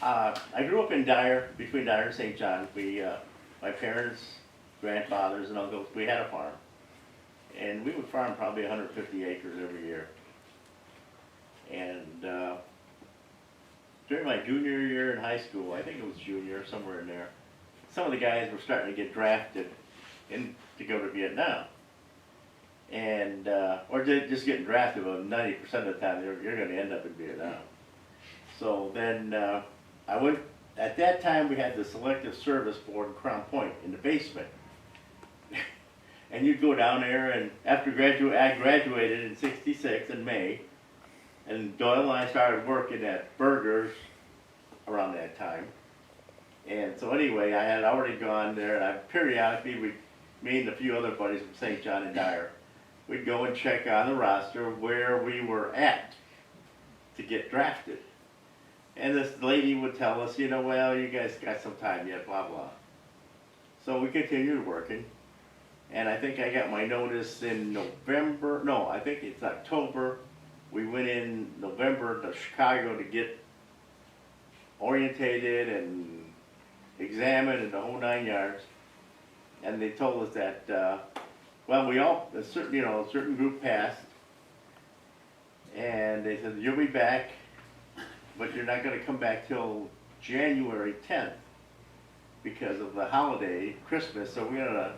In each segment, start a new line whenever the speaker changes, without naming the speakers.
I grew up in Dyer, between Dyer and St. John. My parents, grandfathers, and uncles, we had a farm. And we would farm probably 150 acres every year. And during my junior year in high school, I think it was junior, somewhere in there, some of the guys were starting to get drafted to go to Vietnam. And, or just getting drafted, but 90% of the time you're going to end up in Vietnam. So then I went, at that time we had the Selective Service Board in Crown Point in the basement. And you'd go down there, and after I graduated in '66 in May, and Doyle and I started working at Burgers around that time. And so anyway, I had already gone there, and I periodically, me and a few other buddies from St. John and Dyer, we'd go and check on the roster where we were at to get drafted. And this lady would tell us, well, you guys got some time yet, blah, blah. So we continued working. And I think I got my notice in November, no, I think it's October. We went in November to Chicago to get orientated and examined and the whole 9 yards. And they told us that, a certain group passed. And they said, you'll be back, but you're not going to come back till January 10th because of the holiday, Christmas. So we're going to,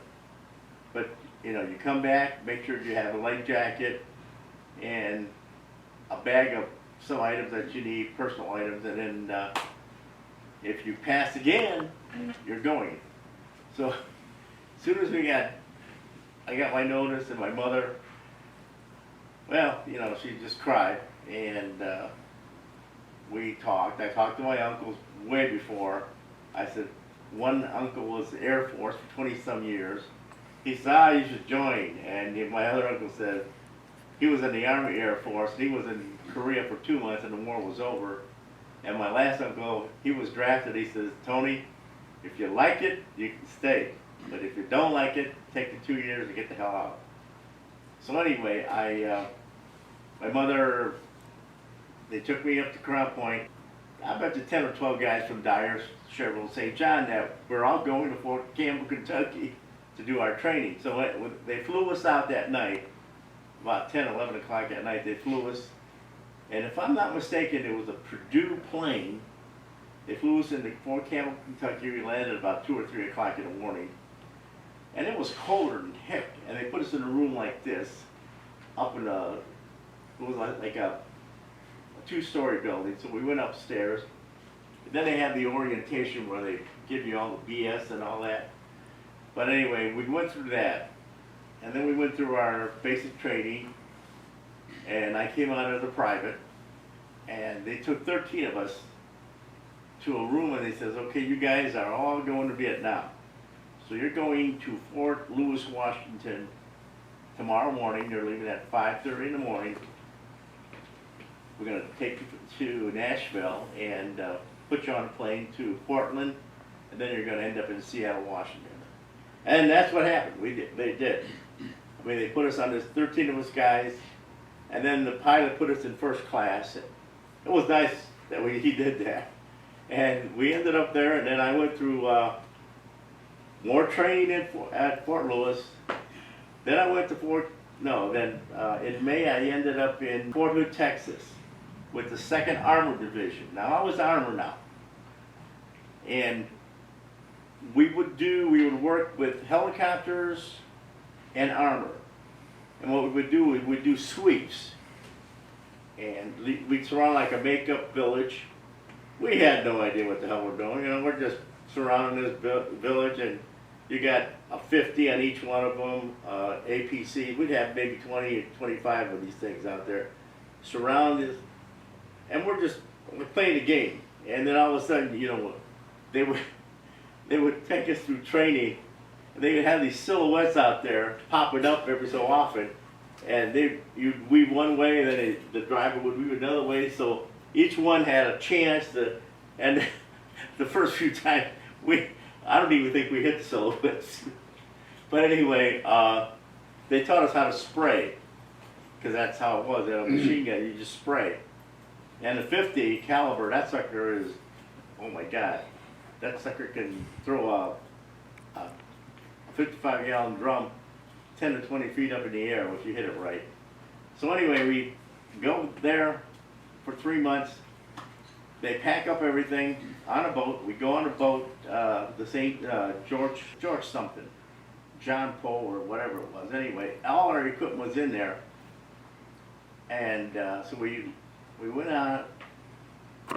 but you come back, make sure you have a light jacket and a bag of some items that you need, personal items, and then if you pass again, you're going. So as soon as I got my notice, and my mother, she just cried, and we talked. I talked to my uncles way before. I said, one uncle was in the Air Force for 20-some years. He said, you should join. And my other uncle said, he was in the Army Air Force. He was in Korea for 2 months and the war was over. And my last uncle, he was drafted. He says, Tony, if you like it, you can stay. But if you don't like it, take the 2 years to get the hell out. So anyway, my mother, they took me up to Crown Point. I bet you 10 or 12 guys from Dyer, Chevrolet, St. John that were all going to Fort Campbell, Kentucky to do our training. So they flew us out that night, about 10, 11 o'clock at night. They flew us, and if I'm not mistaken, it was a Purdue plane. They flew us into Fort Campbell, Kentucky. We landed about 2 or 3 o'clock in the morning, and it was colder than heck. And they put us in a room like this, up in it was like a 2-story building. So we went upstairs. And then they had the orientation where they give you all the BS and all that. But anyway, we went through that, and then we went through our basic training, and I came out as a private, and they took 13 of us to a room, and they says, okay, you guys are all going to Vietnam. So you're going to Fort Lewis, Washington tomorrow morning. You're leaving at 5:30 in the morning. We're going to take you to Nashville and put you on a plane to Portland, and then you're going to end up in Seattle, Washington. And that's what happened. They did. I mean, they put us on this, 13 of us guys, and then the pilot put us in first class. It was nice that he did that. And we ended up there, and then I went through more training at Fort Lewis. Then I went to in May I ended up in Fort Hood, Texas, with the 2nd Armored Division. Now I was armor now. And we would work with helicopters and armor. And what we would do, we would do sweeps. And we'd surround like a makeup village. We had no idea what the hell we're doing. We're just surrounding this village, and you got a 50 on each one of them, APC. We'd have maybe 20 or 25 of these things out there surrounded. And we're playing a game. And then all of a sudden, they would take us through training, and they would have these silhouettes out there popping up every so often, and you'd weave one way, and then the driver would weave another way, so each one had a chance to, and the first few times, I don't even think we hit the silhouettes. But anyway, they taught us how to spray, because that's how it was. In a machine gun, you just spray. And the 50 caliber, that sucker is oh my God, that sucker can throw a 55-gallon drum 10 to 20 feet up in the air if you hit it right. So anyway, we go there for 3 months. They pack up everything on a boat. We go on a boat, the St. George something, John Poe or whatever it was. Anyway, all our equipment was in there. And so we went out,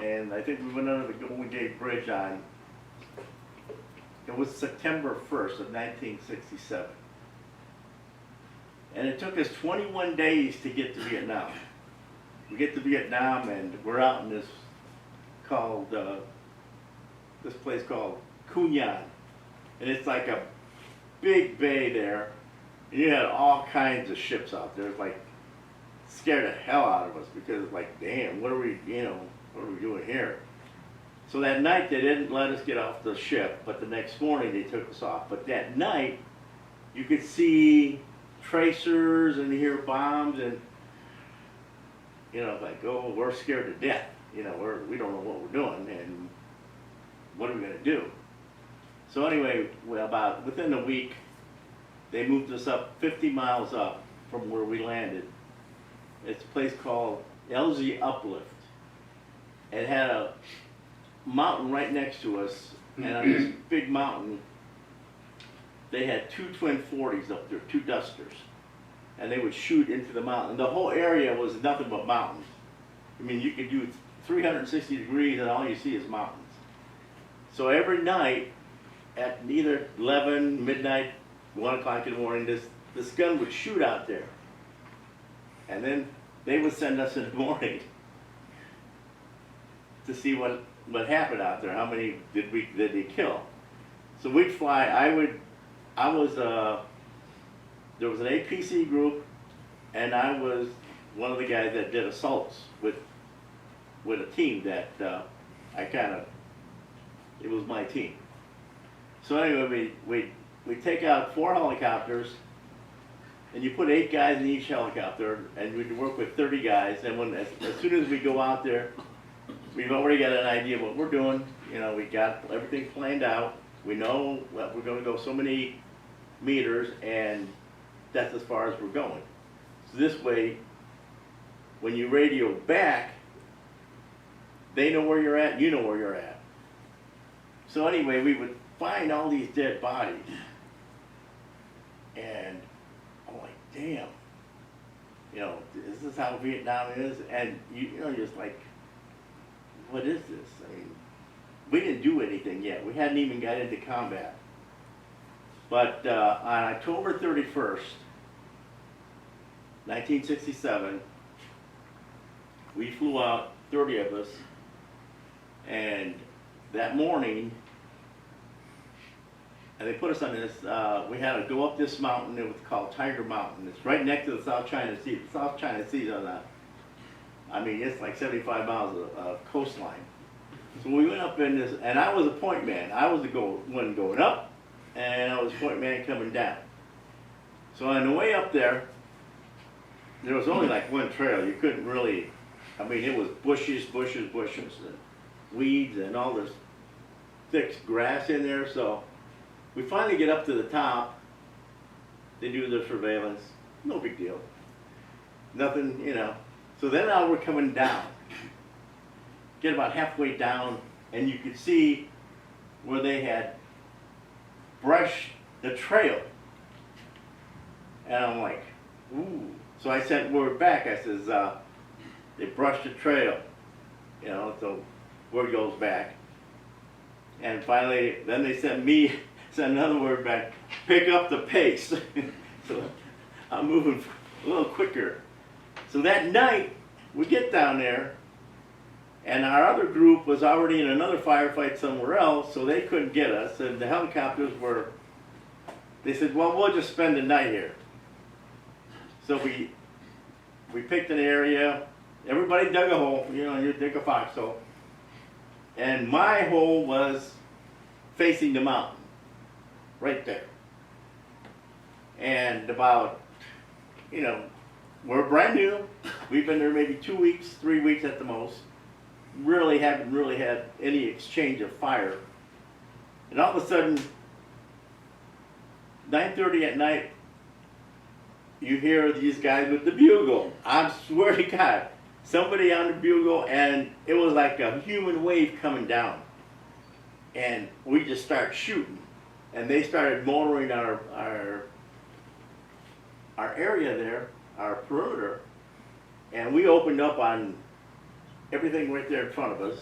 and I think we went under the Golden Gate Bridge on, it was September 1st of 1967. And it took us 21 days to get to Vietnam. We get to Vietnam, and we're out in this place called Cun Yan. And it's like a big bay there. And you had all kinds of ships out there. It's like, scared the hell out of us because like, damn, what are we doing here? So that night they didn't let us get off the ship, but the next morning they took us off. But that night you could see tracers and hear bombs, and like, oh, we're scared to death. We don't know what we're doing, and what are we gonna do? So anyway, about within a week, they moved us up 50 miles up from where we landed. It's a place called LZ Uplift. It had a mountain right next to us, and on this big mountain, they had 2 twin 40s up there, 2 dusters, and they would shoot into the mountain. The whole area was nothing but mountains. I mean, you could do 360 degrees, and all you see is mountains. So every night, at either 11, midnight, 1 o'clock in the morning, this gun would shoot out there. And then they would send us in the morning to see what happened out there. How many did they kill? So we'd fly. There was an APC group, and I was one of the guys that did assaults with a team that it was my team. So anyway, we take out 4 helicopters, and you put 8 guys in each helicopter, and we'd work with 30 guys. And as soon as we go out there, we've already got an idea of what we're doing. We got everything planned out. We know that we're going to go so many meters, and that's as far as we're going. So this way, when you radio back, they know where you're at, you know where you're at. So anyway, we would find all these dead bodies, and I'm like, damn, is this how Vietnam is? And you're just like, what is this? I mean, we didn't do anything yet. We hadn't even got into combat. But on October 31st, 1967, we flew out, 30 of us, and that morning, and they put us on this, we had to go up this mountain. It was called Tiger Mountain. It's right next to the South China Sea. The South China Sea is on that. I mean, it's like 75 miles of coastline. So we went up in this, and I was a point man. I was the one going up, and I was point man coming down. So on the way up there, there was only like one trail. You couldn't really, I mean, it was bushes, and weeds, and all this thick grass in there. So we finally get up to the top. They do the surveillance. No big deal. Nothing, So then now we're coming down. Get about halfway down, and you could see where they had brushed the trail. And I'm like, ooh. So I sent word back. I says, they brushed the trail. So word goes back. And finally, then they sent another word back, pick up the pace. So I'm moving a little quicker. So that night, we get down there, and our other group was already in another firefight somewhere else, so they couldn't get us. And the helicopters they said, well, we'll just spend the night here. So we picked an area. Everybody dug a hole. You dig a foxhole. And my hole was facing the mountain, right there. And about, we're brand new. We've been there maybe 2 weeks, 3 weeks at the most. really haven't really had any exchange of fire. And all of a sudden, 9:30 at night, you hear these guys with the bugle. I swear to God, somebody on the bugle, and it was like a human wave coming down. And we just start shooting, and they started motoring our area there, our perimeter, and we opened up on everything right there in front of us.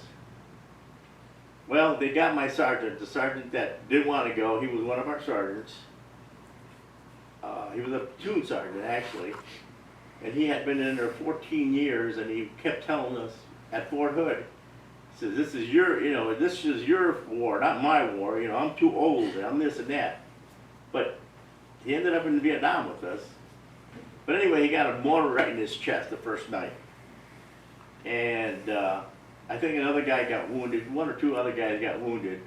Well, they got my sergeant, the sergeant that didn't want to go. He was one of our sergeants. He was a platoon sergeant, actually. And he had been in there 14 years, and he kept telling us at Fort Hood, he says, this is your, this is your war, not my war. I'm too old, and I'm this and that. But he ended up in Vietnam with us. But anyway, he got a mortar right in his chest the first night. And I think another guy got wounded, one or two other guys got wounded.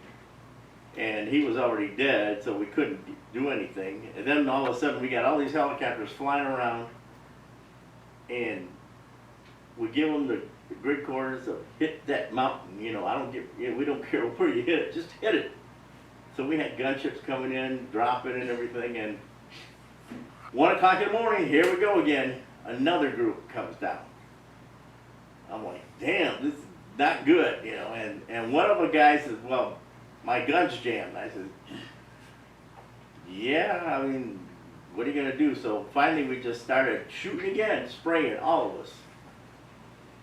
And he was already dead, so we couldn't do anything. And then all of a sudden, we got all these helicopters flying around, and we give them the grid quarters of hit that mountain. We don't care where you hit it, just hit it. So we had gunships coming in, dropping and everything, and 1 o'clock in the morning, here we go again. Another group comes down. I'm like, damn, this is not good, And one of the guys says, well, my gun's jammed. I said, yeah, what are you going to do? So finally we just started shooting again, spraying all of us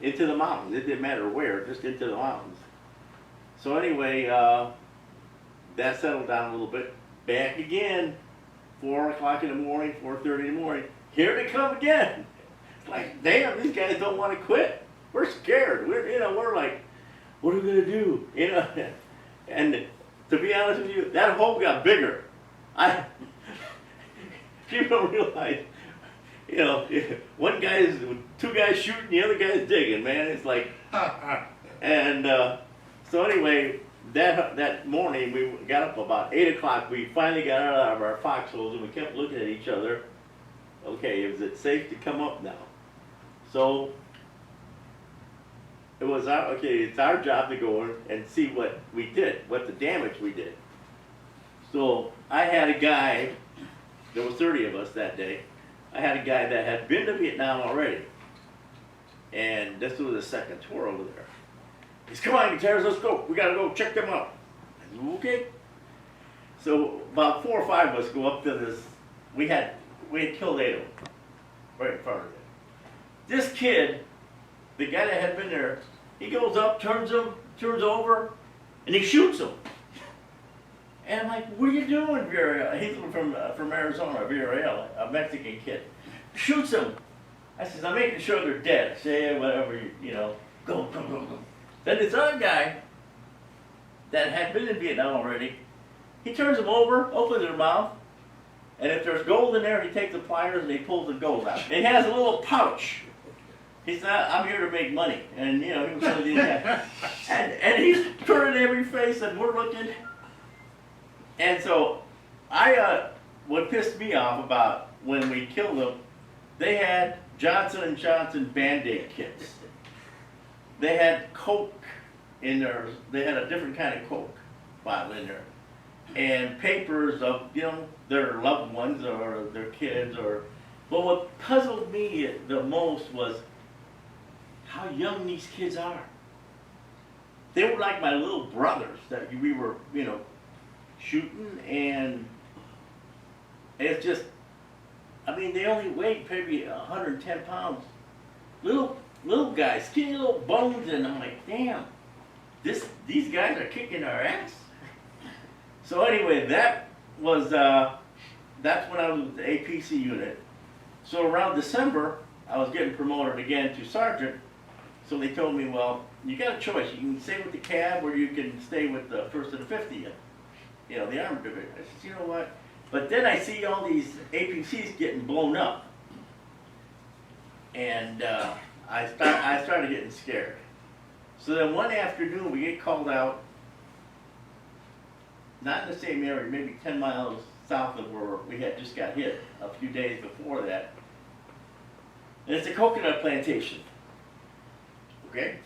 into the mountains. It didn't matter where, just into the mountains. So anyway, that settled down a little bit. Back again, 4 o'clock in the morning, 4:30 in the morning. Here they come again. It's like, damn, these guys don't want to quit. We're scared. We're like, what are we going to do? And to be honest with you, that hole got bigger. People don't realize, one guy is, two guys shooting, the other guy's digging, man. It's like, and so anyway, that morning we got up about 8 o'clock. We finally got out of our foxholes, and we kept looking at each other. Okay, is it safe to come up now? So it was it's our job to go and see what we did, what the damage we did. So I had a guy, there was 30 of us that day. I had a guy that had been to Vietnam already. And this was his second tour over there. He said, come on, Gutierrez, let's go. We gotta go check them out. I said, okay. So about 4 or 5 of us go up to this, we had killed 8 of them, right in front of it. This kid, the guy that had been there, he goes up, turns over, and he shoots him. And I'm like, what are you doing, Villarreal? He's from Arizona, Villarreal, a Mexican kid. Shoots him. I says, I'm making sure they're dead. I say, yeah, whatever, go. Then this other guy that had been in Vietnam already, he turns them over, opens their mouth, and if there's gold in there, he takes the pliers and he pulls the gold out. He has a little pouch. He's not, I'm here to make money. And, he was one of these guys. And he's turning every face, and we're looking. And so, what pissed me off about when we killed them, they had Johnson & Johnson Band-Aid kits. They had Coke in there. They had a different kind of Coke bottle in there. And papers of, their loved ones or their kids. But what puzzled me the most was how young these kids are. They were like my little brothers that we were, shooting, and it's just, they only weighed maybe 110 pounds. Little guys, skinny little bones, and I'm like, damn, these guys are kicking our ass. So anyway, that's when I was with the APC unit. So around December, I was getting promoted again to sergeant. So they told me, well, you got a choice. You can stay with the cab, or you can stay with the 1st and the 50th. The armored division. I said, you know what? But then I see all these APCs getting blown up. And I started getting scared. So then one afternoon we get called out, not in the same area, maybe 10 miles south of where we had just got hit a few days before that. And it's a coconut plantation. Okay?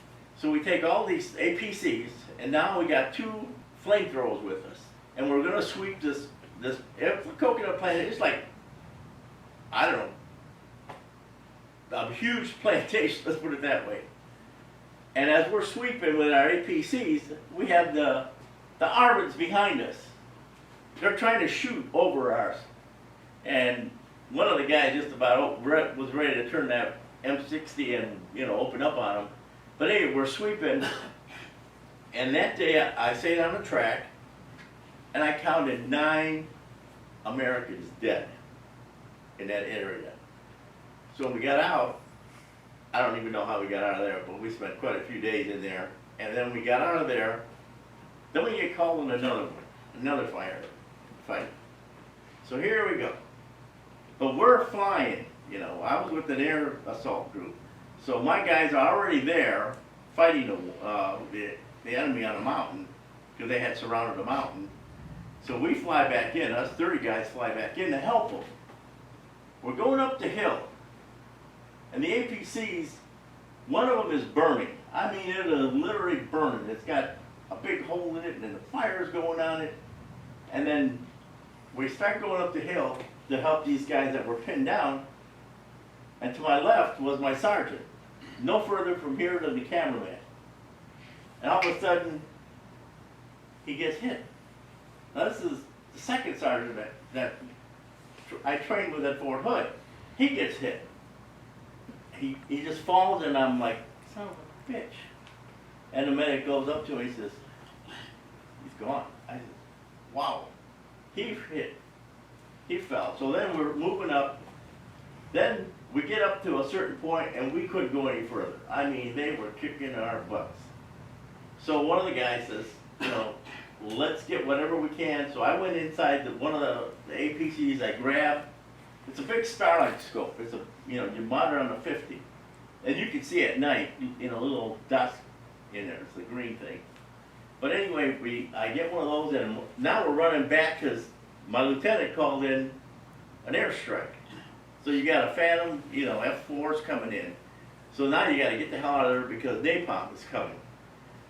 So we take all these APCs, and now we got 2 flamethrowers with us, and we're gonna sweep this coconut plant. It's like, I don't know, a huge plantation, let's put it that way. And as we're sweeping with our APCs, we have the Armins behind us. They're trying to shoot over ours. And one of the guys just about was ready to turn that M60 and, you know, open up on them. But anyway, we're sweeping, and that day I stayed on the track, and I counted 9 Americans dead in that area. So when we got out, I don't even know how we got out of there, but we spent quite a few days in there. And then we got out of there, then we get called on another fire fight. So here we go. But we're flying, you know. I was with an air assault group. So my guys are already there fighting the enemy on a mountain, because they had surrounded the mountain. So we fly back in, us 30 guys fly back in to help them. We're going up the hill. And the APCs, one of them is burning. I mean, it is literally burning. It's got a big hole in it, and the fire's going on it. And then we start going up the hill to help these guys that were pinned down. And to my left was my sergeant, no further from here than the cameraman. And all of a sudden, he gets hit. Now this is the second sergeant that I trained with at Fort Hood. He gets hit. He just falls, and I'm like, son of a bitch. And the medic goes up to him and he says, he's gone. I said, wow. He hit. He fell. So then we're moving up. Then we get up to a certain point, and we couldn't go any further. I mean, they were kicking our butts. So one of the guys says, you know, let's get whatever we can. So I went inside one of the APCs. I grabbed. It's a big starlight scope. It's a, you know, you monitor on the 50, and you can see at night, you know, a little dust in there. It's the green thing. But anyway, I get one of those, and now we're running back because my lieutenant called in an airstrike. So you got a Phantom, you know, F4s coming in. So now you got to get the hell out of there because napalm is coming.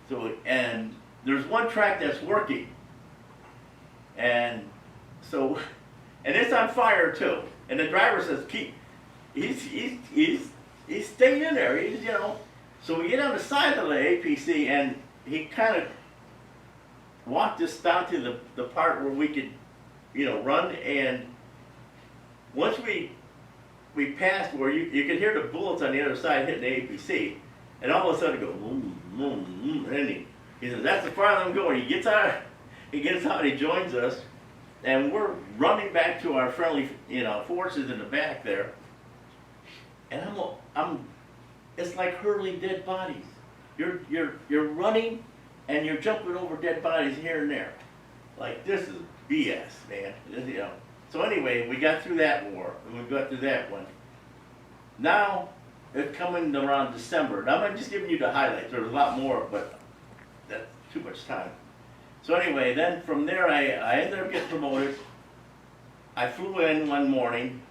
So, and there's one track that's working, and so, and it's on fire too. And the driver says, "Keep." He's staying in there. He's, you know. So we get on the side of the APC, and he kind of walked us down to the part where we could, you know, run. And once we passed where you could hear the bullets on the other side hitting the APC, and all of a sudden it goes, boom, boom, boom, and he says, "That's the farther I'm going." He gets out, he joins us. And we're running back to our friendly, you know, forces in the back there. And it's like hurling dead bodies. You're running, and you're jumping over dead bodies here and there. Like, this is BS, man. You know. So anyway, we got through that war, and we got through that one. Now it's coming around December. Now I'm just giving you the highlights. There's a lot more, but that's too much time. So anyway, then from there I ended up getting promoted. I flew in one morning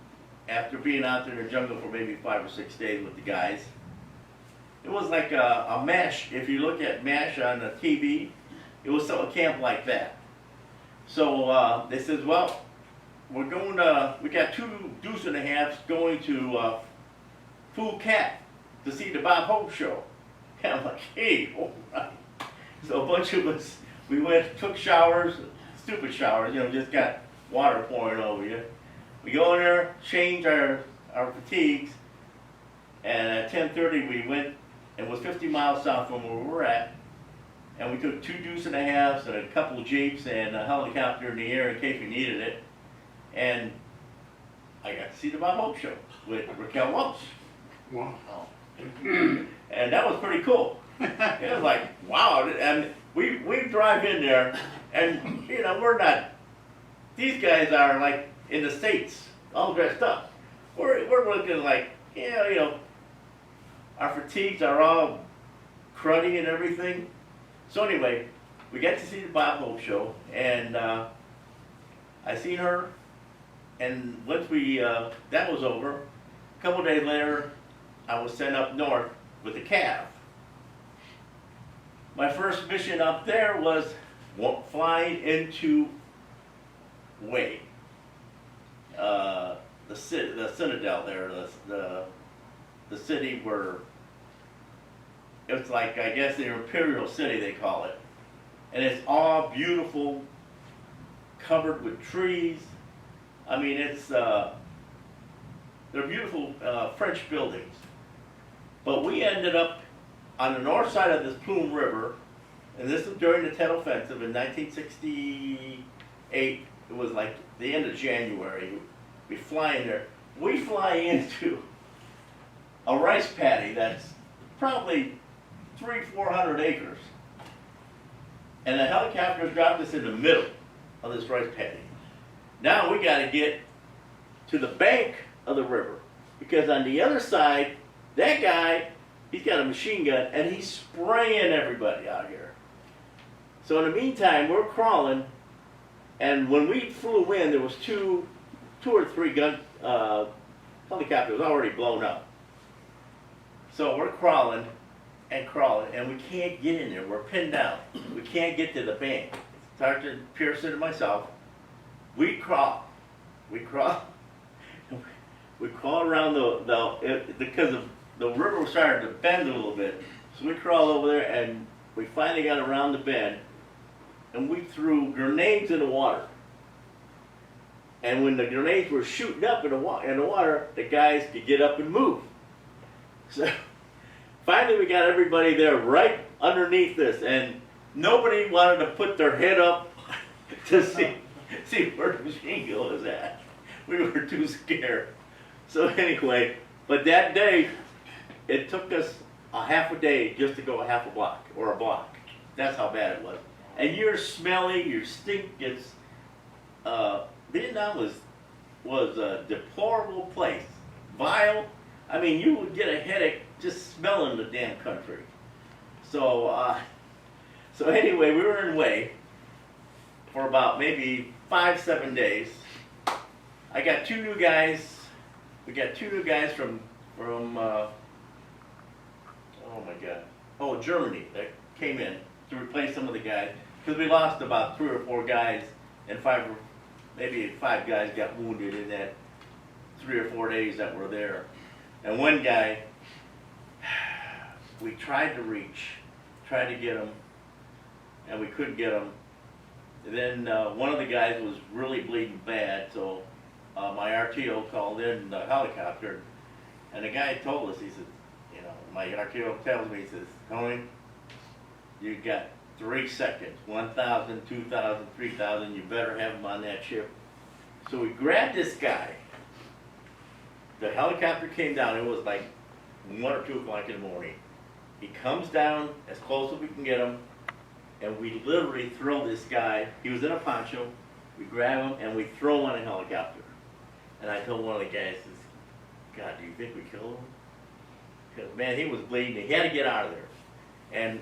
after being out there in the jungle for maybe 5 or 6 days with the guys. It was like a MASH. If you look at MASH on the TV, it was a camp like that. So they said, well, we got 2 deuce and a halves going to Fool Cat to see the Bob Hope show. And I'm like, hey, all right. So a bunch of us, we went, took showers, stupid showers, you know, just got water pouring over you. We go in there, change our fatigues, and at 10:30 we went, it was 50 miles south from where we were at, and we took 2 deuce and a halves and a couple of Jeeps and a helicopter in the air in case we needed it. And I got to see the Bob Hope show with Raquel Welch.
Wow.
And that was pretty cool. It was like, wow. And we drive in there, and, you know, we're not, these guys are like in the States, all dressed up. We're looking like, yeah, you know, our fatigues are all cruddy and everything. So anyway, we got to see the Bob Hope show, and I seen her, and once that was over, a couple days later, I was sent up north with a calf. my first mission up there was flying into Wade, the Citadel there, the city where it's like, I guess, the Imperial City they call it, and it's all beautiful, covered with trees. I mean, it's they're beautiful French buildings. But we ended up on the north side of this Plume River, and this was during the Tet Offensive in 1968. It was like the end of January. We fly in there. We fly into a rice paddy that's probably 300-400 acres. And the helicopters dropped us in the middle of this rice paddy. Now we got to get to the bank of the river, because on the other side, that guy, he's got a machine gun and he's spraying everybody out here. So in the meantime, we're crawling, and when we flew in, there was two or three helicopters already blown up. So we're crawling, and we can't get in there. We're pinned down. We can't get to the bank. Sergeant Pearson and myself, we crawl around because the river was starting to bend a little bit. So we crawled over there, and we finally got around the bend, and we threw grenades in the water. And when the grenades were shooting up in the water, the guys could get up and move. So finally we got everybody there right underneath this, and nobody wanted to put their head up to see where the machine gun was at. We were too scared. So anyway, but that day, it took us a half a day just to go a half a block or a block. That's how bad it was. And you're smelly, your stink gets. Vietnam was a deplorable place, vile. I mean, you would get a headache just smelling the damn country. So anyway, we were in Hue for about maybe 5-7 days. I got two new guys. We got two new guys from Germany that came in to replace some of the guys, because we lost about 3 or 4 guys, and maybe 5 guys got wounded in that 3 or 4 days that were there. And one guy, we tried to get him, and we couldn't get him. And then one of the guys was really bleeding bad, so my RTO called in the helicopter, and the guy told us, he said, my RTO tells me, he says, Tony, you got 3 seconds, 1,000, 2,000, 3,000, you better have him on that ship. So we grabbed this guy. The helicopter came down, it was like 1 or 2 o'clock in the morning. He comes down as close as we can get him, and we literally throw this guy. He was in a poncho. We grab him and we throw him on a helicopter. And I told one of the guys, God, do you think we killed him? Because, man, he was bleeding. He had to get out of there. And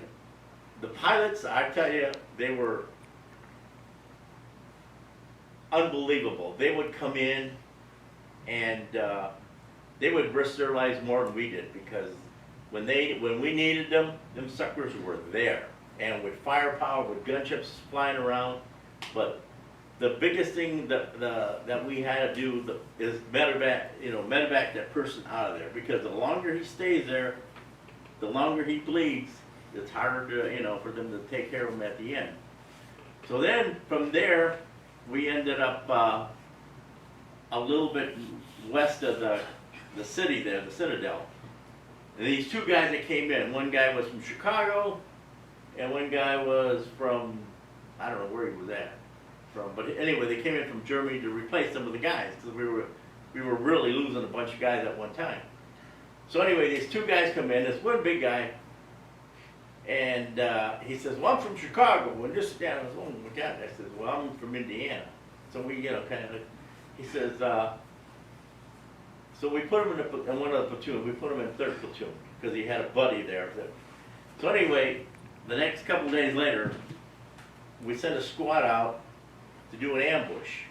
the pilots, I tell you, they were unbelievable. They would come in and they would risk their lives more than we did, because when we needed them suckers were there, and with firepower, with gunships flying around. But the biggest thing that we had to do is medevac that person out of there, because the longer he stays there, the longer he bleeds. It's harder to for them to take care of him at the end. So then from there, we ended up a little bit west of the city there, the Citadel. And these 2 guys that came in, one guy was from Chicago, and one guy was from, I don't know where he was from, but anyway, they came in from Germany to replace some of the guys, because we were really losing a bunch of guys at one time. So anyway, these 2 guys come in, this one big guy, and he says, well, I'm from Chicago. And just down, I was, oh my God. I said, well, I'm from Indiana. So we, he says, so we put him in one of the platoon. We put him in 3rd platoon because he had a buddy there. So anyway, the next couple days later, we sent a squad out to do an ambush.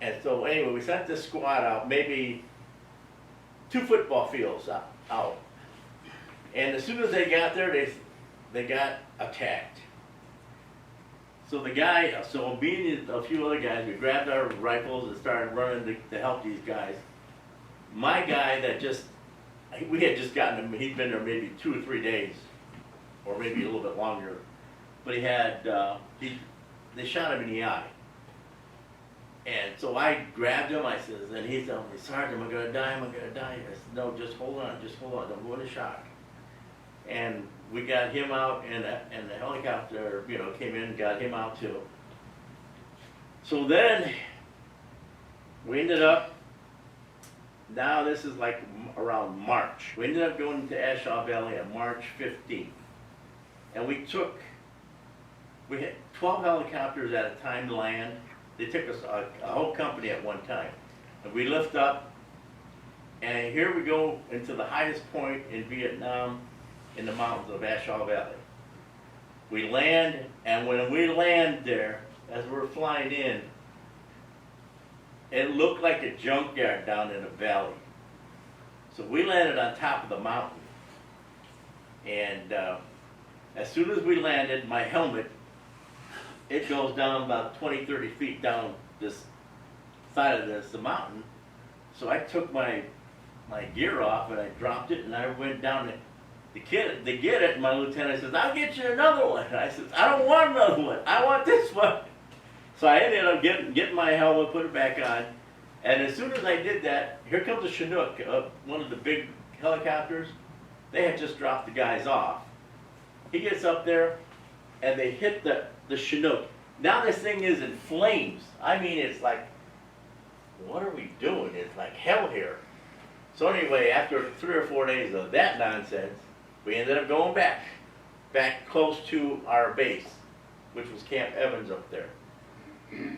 And so anyway, we sent this squad out, maybe 2 football fields out. And as soon as they got there, they got attacked. So me and a few other guys, we grabbed our rifles and started running to help these guys. My guy we had just gotten him, he'd been there maybe 2 or 3 days, or maybe a little bit longer. But they shot him in the eye. And so I grabbed him, and he told me, Sergeant, I'm gonna die. I said, no, just hold on, don't go into shock. And we got him out, and the helicopter, came in and got him out too. So then, we ended up, now this is like around March. We ended up going to Ashaw Valley on March 15th. And we had 12 helicopters at a time to land. They took us a whole company at one time. And we lift up, and here we go into the highest point in Vietnam in the mountains of Ashaw Valley. We land, and when we land there, as we're flying in, it looked like a junkyard down in a valley. So we landed on top of the mountain. And as soon as we landed, my helmet, it goes down about 20, 30 feet down this side of the mountain. So I took my gear off and I dropped it and I went down it. To get it, my lieutenant says, I'll get you another one. And I said, I don't want another one. I want this one. So I ended up getting my helmet, put it back on. And as soon as I did that, here comes a Chinook, one of the big helicopters. They had just dropped the guys off. He gets up there and they hit the Chinook. Now this thing is in flames. I mean, it's like, what are we doing? It's like hell here. So anyway, after 3 or 4 days of that nonsense, we ended up going back close to our base, which was Camp Evans up there.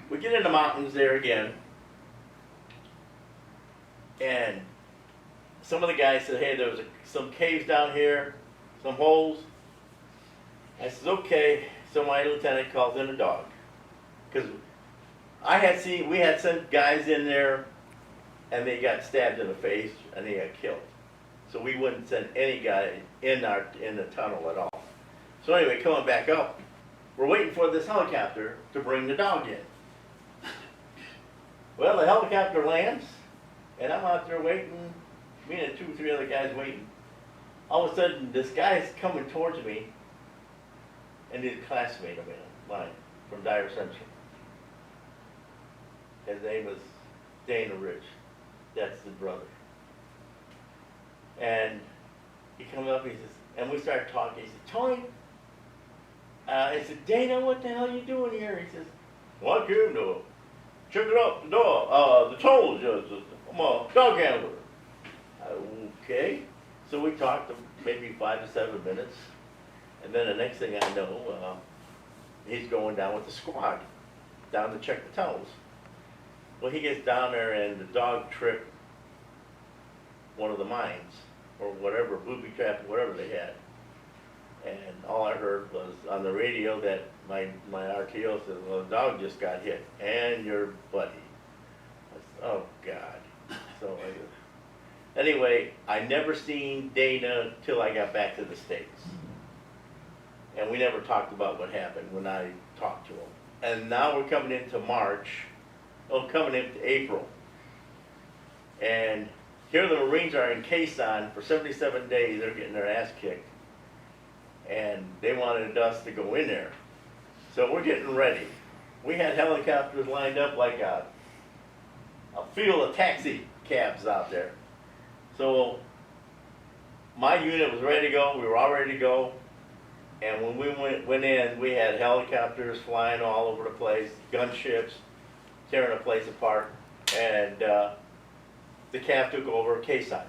We get in the mountains there again, and some of the guys said, hey, there was some caves down here, some holes. I said, okay. So my lieutenant calls in a dog, because we had sent guys in there, and they got stabbed in the face, and they got killed. So we wouldn't send any guy in the tunnel at all. So anyway, coming back up, we're waiting for this helicopter to bring the dog in. Well, the helicopter lands, and I'm out there waiting, me and 2 or 3 other guys waiting. All of a sudden, this guy's coming towards me, and his classmate of mine from Dyer Central. His name was Dana Rich. That's the brother. And he comes up, he says, and we started talking. He said, Tony, I said, Dana, what the hell are you doing here? He says, well, I came to check it out the door, the tolls. I'm a dog handler. Okay. So we talked maybe 5 to 7 minutes. And then the next thing I know, he's going down with the squad, down to check the tunnels. Well, he gets down there and the dog tripped one of the mines, or whatever, booby trap, whatever they had. And all I heard was on the radio that my RTO said, well, the dog just got hit, and your buddy. I said, oh, God. So anyway, I never seen Dana till I got back to the States. And we never talked about what happened when I talked to him. And now we're coming into coming into April. And here the Marines are in Quezon for 77 days. They're getting their ass kicked. And they wanted us to go in there. So we're getting ready. We had helicopters lined up like a field of taxi cabs out there. So my unit was ready to go. We were all ready to go. And when we went in, we had helicopters flying all over the place, gunships, tearing the place apart, and the CAF took over Quezon.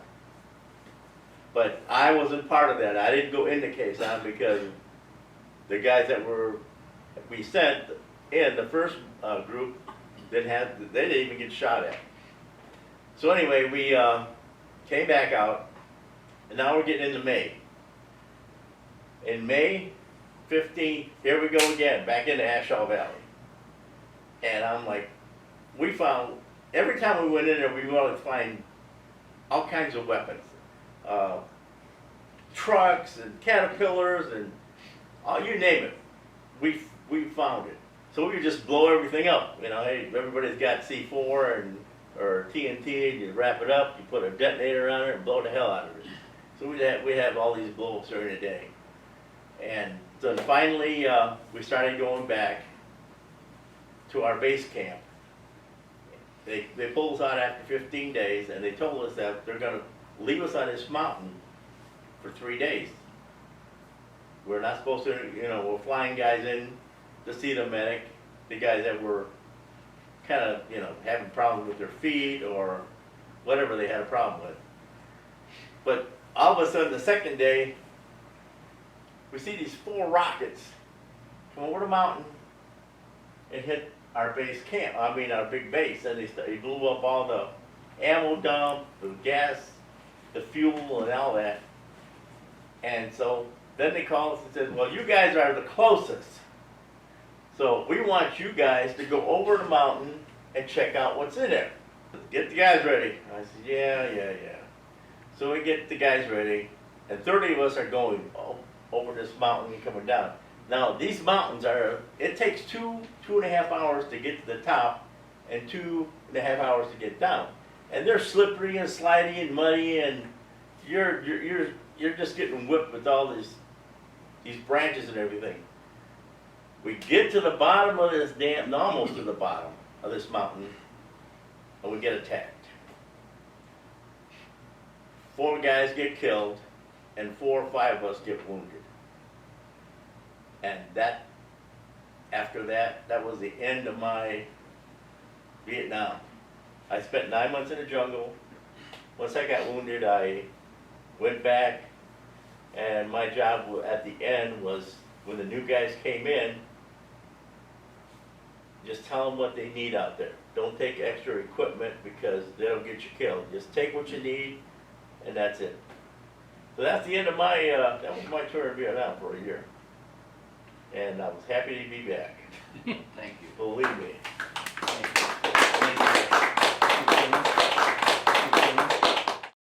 But I wasn't part of that. I didn't go into Quezon because the guys that we sent in the first group they didn't even get shot at. So anyway, we came back out, and now we're getting into May. In May 15th, here we go again, back into Ashaw Valley. And I'm like, we found, every time we went in there, we wanted to find all kinds of weapons. trucks and caterpillars and you name it. We found it. So we would just blow everything up. You know, hey, everybody's got C4 and or TNT. You wrap it up, you put a detonator on it, and blow the hell out of it. So we have all these blow-ups during the day. And so finally, we started going back to our base camp. They pulled us out after 15 days, and they told us that they're going to leave us on this mountain for 3 days. We're not supposed to, you know, we're flying guys in to see the medic, the guys that were kind of, you know, having problems with their feet or whatever they had a problem with. But all of a sudden, the second day, we see these 4 rockets come over the mountain and hit our base camp, I mean our big base, and they blew up all the ammo dump, the gas, the fuel, and all that. And so then they called us and said, well, you guys are the closest. So we want you guys to go over the mountain and check out what's in there. Get the guys ready. I said, yeah. So we get the guys ready, and 30 of us are going over this mountain and coming down. Now, these mountains it takes 2.5 hours to get to the top and 2.5 hours to get down. And they're slippery and slidey and muddy, and you're just getting whipped with all these branches and everything. We get to the bottom of this almost to the bottom of this mountain, and we get attacked. 4 guys get killed, and 4 or 5 of us get wounded. And after that was the end of my Vietnam. I spent 9 months in the jungle. Once I got wounded, I went back, and my job at the end was, when the new guys came in, just tell them what they need out there. Don't take extra equipment because they'll get you killed. Just take what you need, and that's it. So that's the end of my, that was my tour in Vietnam for a year. And I was happy to be back.
Thank you.
Believe me.